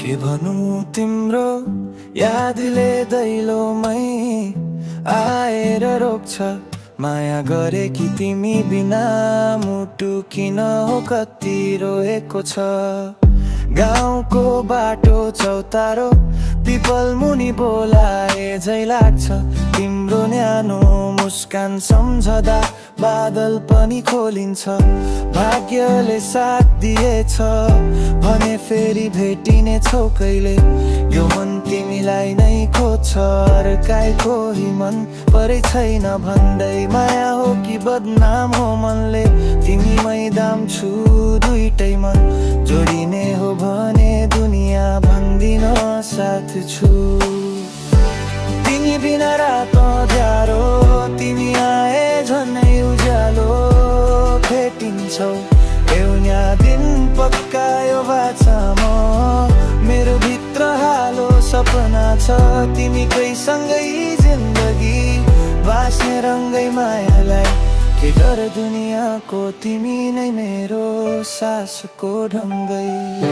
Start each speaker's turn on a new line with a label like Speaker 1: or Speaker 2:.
Speaker 1: के भनौं तिम्रो यादले दैलोमै आएर रोक्छ। माया गरे कि तिमी बिना मुटु किन हो कति रोएको छ। गाउँको बाटो चौतारो पिपल मुनि बोलाए झै लाग्छ। तिम्रो न्यानो मुस्कान सम्झदा बादल पनि खोलिन्छ। भाग्यले साथ दिएछ भने फेरि भेटिने छौ कहिले। यो मन तिमीलाई नै खोज्छ अर्काई कोही मन परै छैन भन्दै। माया हो कि बदनाम हो मनले तिमीमै दाम छु दुईटै मन। जोडिने हो भने दुनियाँ भन्दिन साथ छु। तिमी बिना रात अँध्यारो तिमी आए झनै उज्यालो भेटिन्छौ। एउटा दिन पक्कायो बाचा म मेरो भित्र हालो सपना छ। तिमीकै सँगै जिन्दगी बाँच्ने रङ्गै मायालाई के गर दुनियाँको तिमी नै मेरो सासको ढङ्गै।